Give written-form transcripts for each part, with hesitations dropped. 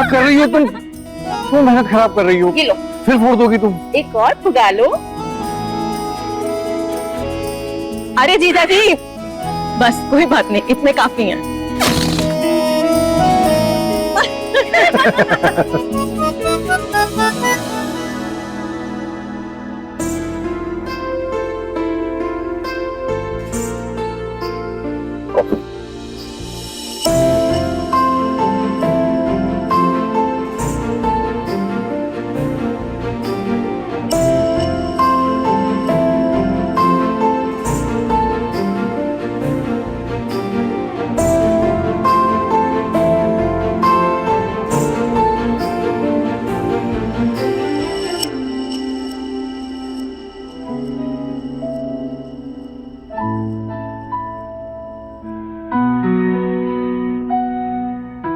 मजाक कर रही हो तुम मेहनत खराब कर रही हो। ये लो, फिर फोड़ दोगी तुम। एक और फुगा लो। अरे जीजा जी, बस कोई बात नहीं, इतने काफी हैं।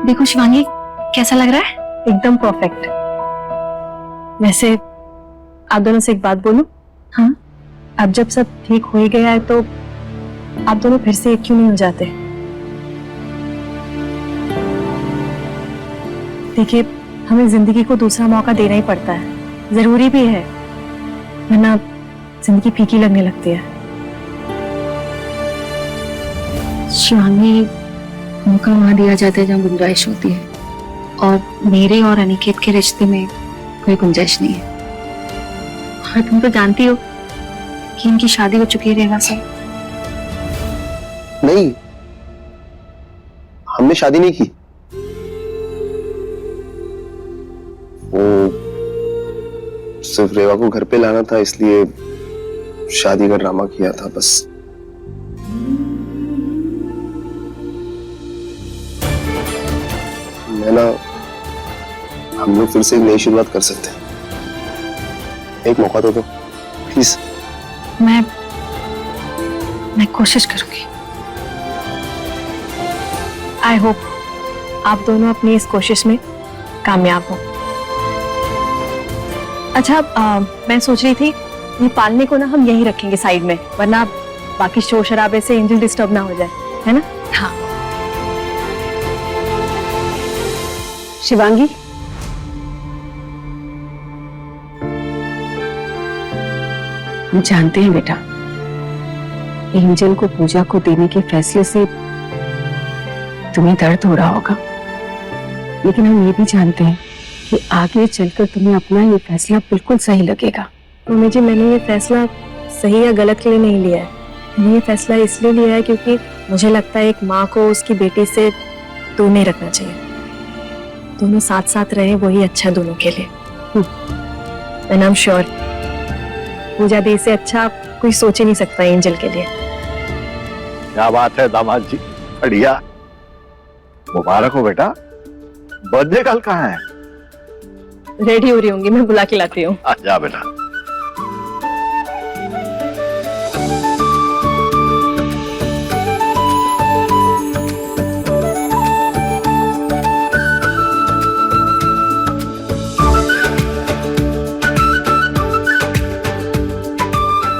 देखो शिवांगी, कैसा लग रहा है? एकदम परफेक्ट। वैसे आप दोनों से एक बात बोलूं? हाँ? अब जब सब ठीक हो ही गया है तो आप दोनों फिर से एक क्यों नहीं हो जाते? देखिए, हमें जिंदगी को दूसरा मौका देना ही पड़ता है, जरूरी भी है, वरना जिंदगी फीकी लगने लगती है। शिवांगी, मौका वहां दिया जाता है जहाँ गुंजाइश होती है, और मेरे और अनिकेत के रिश्ते में कोई गुंजाइश नहीं है। और तुम तो जानती हो कि इनकी शादी हो चुकी है रेवा से। नहीं, हमने शादी नहीं की। वो सिर्फ रेवा को घर पे लाना था, इसलिए शादी का ड्रामा किया था बस। मैं ना, हम लोग फिर से एक नई शुरुआत कर सकते हैं। एक मौका तो दो प्लीज। मैं कोशिश करूंगी। आई होप आप दोनों अपनी इस कोशिश में कामयाब हो। अच्छा, मैं सोच रही थी ये पालने को ना हम यहीं रखेंगे साइड में, वरना बाकी शोर शराबे से एंजल डिस्टर्ब ना हो जाए, है ना? हाँ। शिवांगी, हम जानते हैं बेटा, एंजल को पूजा को देने के फैसले से तुम्हें दर्द हो रहा होगा, लेकिन हम ये भी जानते हैं कि आगे चलकर तुम्हें अपना ये फैसला बिल्कुल सही लगेगा। मम्मी जी, मैंने ये फैसला सही या गलत के लिए नहीं लिया है। मैंने ये फैसला इसलिए लिया है क्योंकि मुझे लगता है एक माँ को उसकी बेटी से दूर नहीं रखना चाहिए। दोनों साथ साथ रहे, वही अच्छा दोनों के लिए। एंड आई एम श्योर पूजा दी से अच्छा कोई सोच ही नहीं सकता एंजल के लिए। क्या बात है दामाद जी, बढ़िया, मुबारक हो बेटा। बर्थडे कल कहाँ है? रेडी हो रही होंगी, मैं बुला के लाती हूँ। जा बेटा।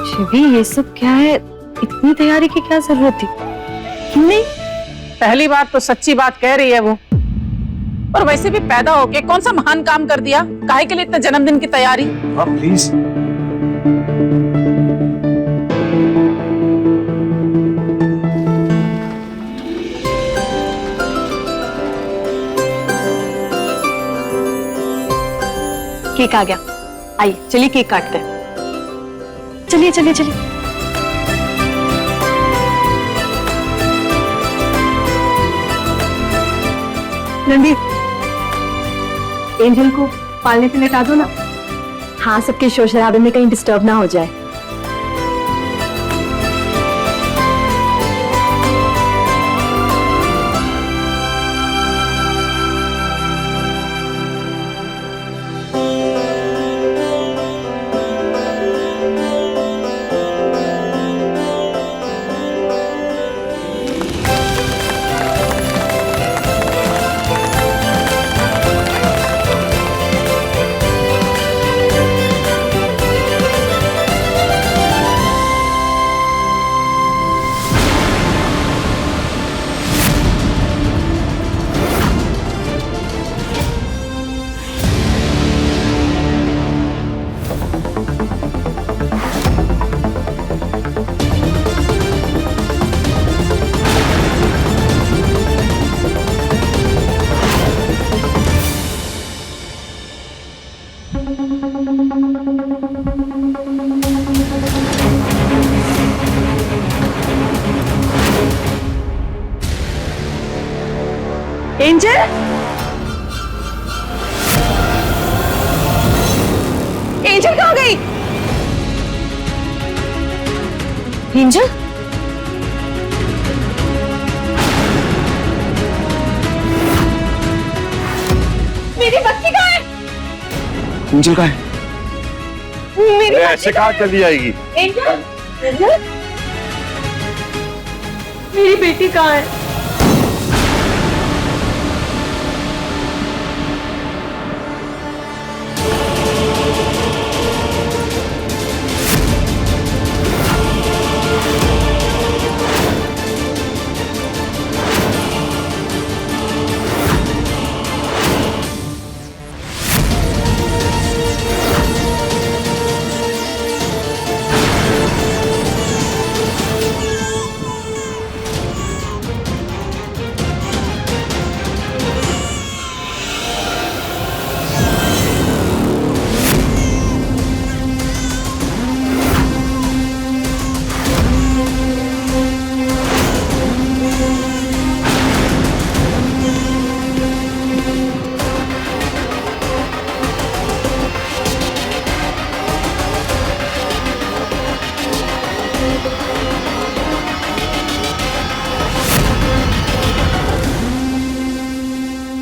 शिवी, ये सब क्या है? इतनी तैयारी की क्या जरूरत थी? क्यों नहीं? पहली बात तो सच्ची बात कह रही है वो, और वैसे भी पैदा होके कौन सा महान काम कर दिया? काहे के लिए इतना जन्मदिन की तैयारी? हाँ प्लीज। केक आ गया, आइए चलिए केक काटते हैं। चलिए चलिए चलिए। रणदीप, एंजल को पालने पे लेटा दो ना। हाँ, सबके शोर शराबे में कहीं डिस्टर्ब ना हो जाए। एंजल, एंजल कहाँ गई? एंजल, मेरी बच्ची कहाँ है? एंजल कहाँ है? मेरी ऐसे कहाँ चली जाएगी? एंजल, एंजल, मेरी बेटी कहाँ है?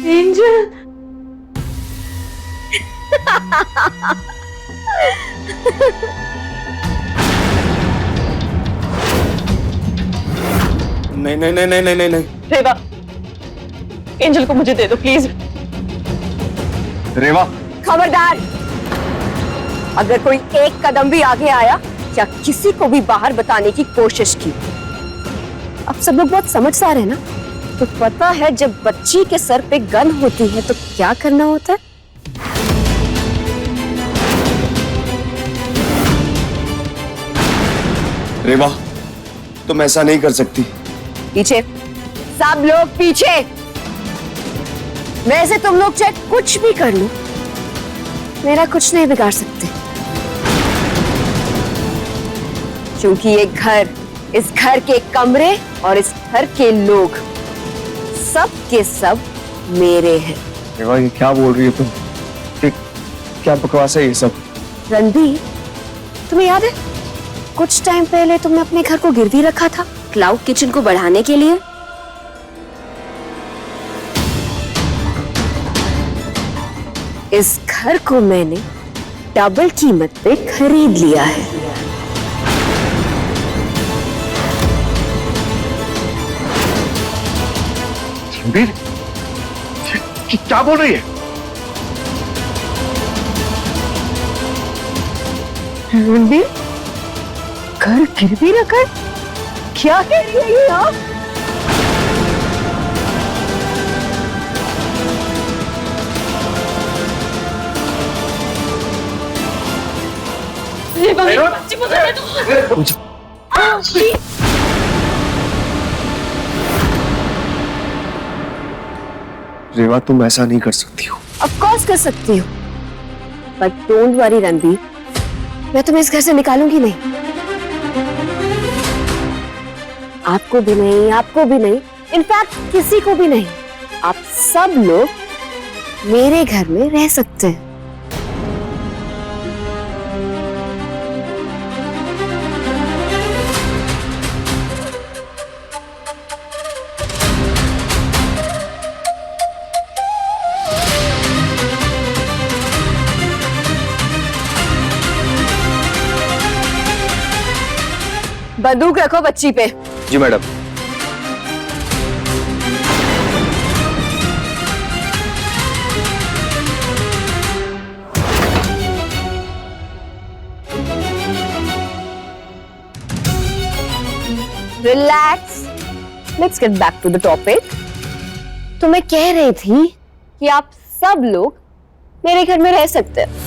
एंजल, नहीं नहीं नहीं नहीं नहीं नहीं। रेवा, एंजल को मुझे दे दो प्लीज। रेवा, खबरदार, अगर कोई एक कदम भी आगे आया या किसी को भी बाहर बताने की कोशिश की, अब सब लोग बहुत समझदार है ना, तो पता है जब बच्ची के सर पे गन होती है तो क्या करना होता है। रेवा, तुम ऐसा नहीं कर सकती। पीछे, सब लोग पीछे। वैसे तुम लोग चाहे कुछ भी कर लो, मेरा कुछ नहीं बिगाड़ सकते, क्योंकि ये घर, इस घर के कमरे और इस घर के लोग सब के सब मेरे हैं। रेवा, ये क्या बोल रही है तुम? क्या बकवास है ये सब? रणबीर, तुम्हें याद है कुछ टाइम पहले तुमने अपने घर को गिरवी रखा था क्लाउड किचन को बढ़ाने के लिए? इस घर को मैंने डबल कीमत पे खरीद लिया है। रणबीर, क्या बोल रही है? रणबीर, घर गिरवी रखा? क्या कह रही है ये आप? रेवा, तुम ऐसा नहीं कर सकती हो। ऑफ कोर्स कर सकती हो, बट डोंट वरी रणबीर, मैं तुम्हें इस घर से निकालूंगी नहीं। आपको भी नहीं, आपको भी नहीं, इनफैक्ट किसी को भी नहीं। आप सब लोग मेरे घर में रह सकते हैं। बंदूक रखो बच्ची पे। जी madam. Relax, let's get back to the topic. तो मैं कह रही थी कि आप सब लोग मेरे घर में रह सकते हैं।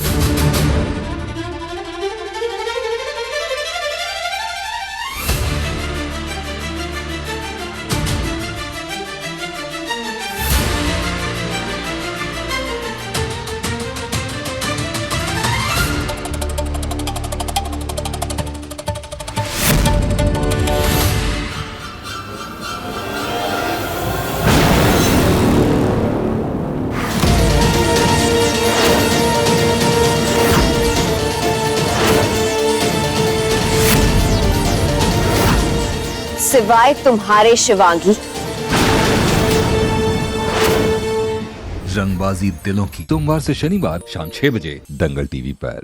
सिवाय तुम्हारे शिवांगी। रंगबाजी दिलों की, सोमवार से शनिवार शाम 6 बजे दंगल टीवी पर।